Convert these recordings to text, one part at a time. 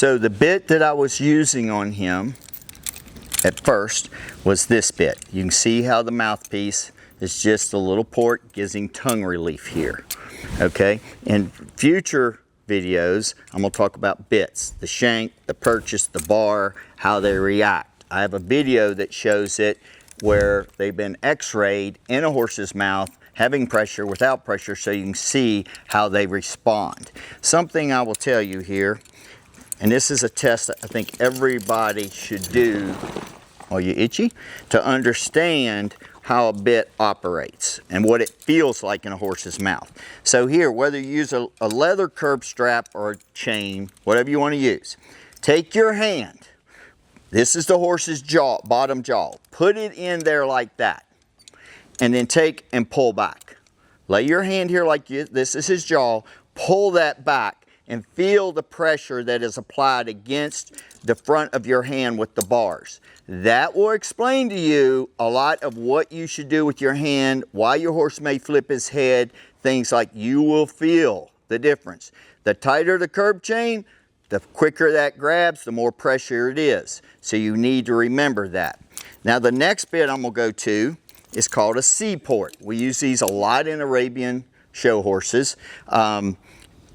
So the bit that I was using on him at first was this bit. You can see how the mouthpiece is just a little port, gives him tongue relief here. Okay, in future videos, I'm going to talk about bits, the shank, the purchase, the bar, how they react. I have a video that shows it where they've been x-rayed in a horse's mouth, having pressure, without pressure, so you can see how they respond. Something I will tell you here, and this is a test that I think everybody should do, are you itchy? To understand how a bit operates and what it feels like in a horse's mouth. So here, whether you use a leather curb strap or a chain, whatever you want to use, take your hand. This is the horse's jaw, bottom jaw. Put it in there like that. And then take and pull back. Lay your hand here like this is his jaw. Pull that back and feel the pressure that is applied against the front of your hand with the bars. That will explain to you a lot of what you should do with your hand, why your horse may flip his head, things like you will feel the difference. The tighter the curb chain, the quicker that grabs, the more pressure it is. So you need to remember that. Now the next bit I'm going to go to is called a C-port. We use these a lot in Arabian show horses.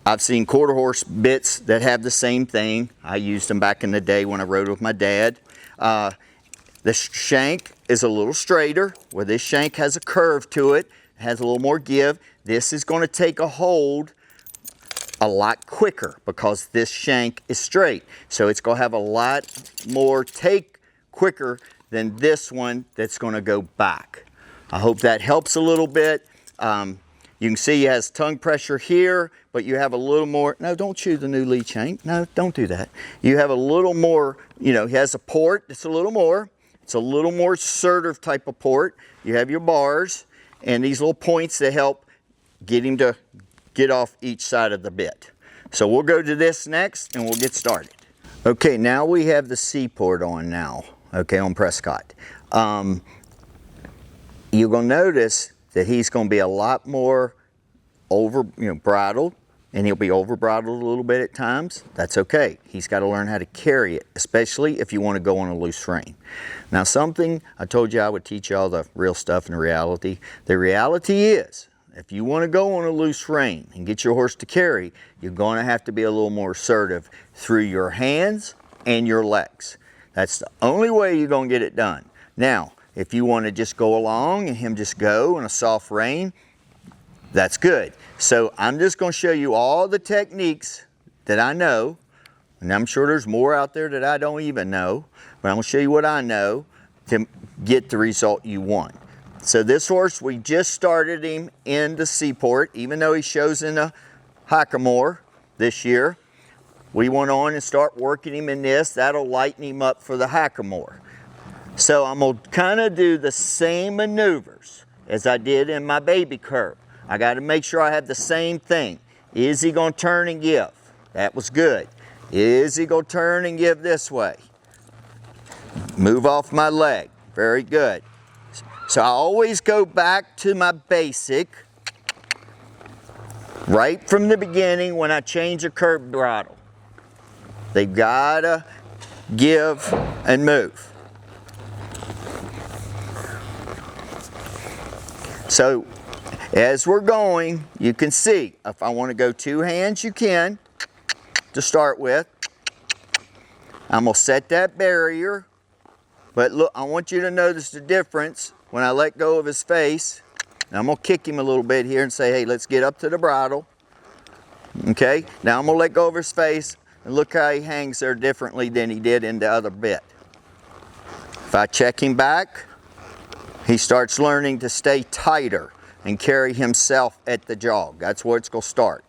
I've seen quarter horse bits that have the same thing. I used them back in the day when I rode with my dad. The shank is a little straighter, where this shank has a curve to it, has a little more give. This is going to take a hold a lot quicker because this shank is straight. So it's going to have a lot more take quicker than this one that's going to go back. I hope that helps a little bit. You can see he has tongue pressure here, but you have a little more, no, don't chew the new lead shank. No, don't do that. You have a little more, you know, he has a port, it's a little more assertive type of port. You have your bars and these little points that help get him to get off each side of the bit. So we'll go to this next and we'll get started. Okay, now we have the C port on now, okay, on Prescott. You're gonna notice that he's going to be a lot more bridled, and he'll be over bridled a little bit at times. That's okay. He's got to learn how to carry it, especially if you want to go on a loose rein. Now something, I told you I would teach you all the real stuff in reality. The reality is, if you want to go on a loose rein and get your horse to carry, you're going to have to be a little more assertive through your hands and your legs. That's the only way you're going to get it done. Now, if you want to just go along and him just go in a soft rein, that's good. So I'm just going to show you all the techniques that I know, and I'm sure there's more out there that I don't even know, but I'm going to show you what I know to get the result you want. So this horse, we just started him in the C-port, even though he shows in a hackamore this year. We went on and start working him in this. That'll lighten him up for the hackamore. So I'm going to kind of do the same maneuvers as I did in my baby curb. I got to make sure I have the same thing. Is he going to turn and give? That was good. Is he going to turn and give this way? Move off my leg. Very good. So I always go back to my basic right from the beginning when I change a curb bridle. They've got to give and move. So as we're going, you can see, if I want to go two hands, you can to start with. I'm going to set that barrier, but look, I want you to notice the difference when I let go of his face. And I'm going to kick him a little bit here and say, hey, let's get up to the bridle. Okay, now I'm going to let go of his face, and look how he hangs there differently than he did in the other bit. If I check him back, he starts learning to stay tighter and carry himself at the jog. That's where it's going to start.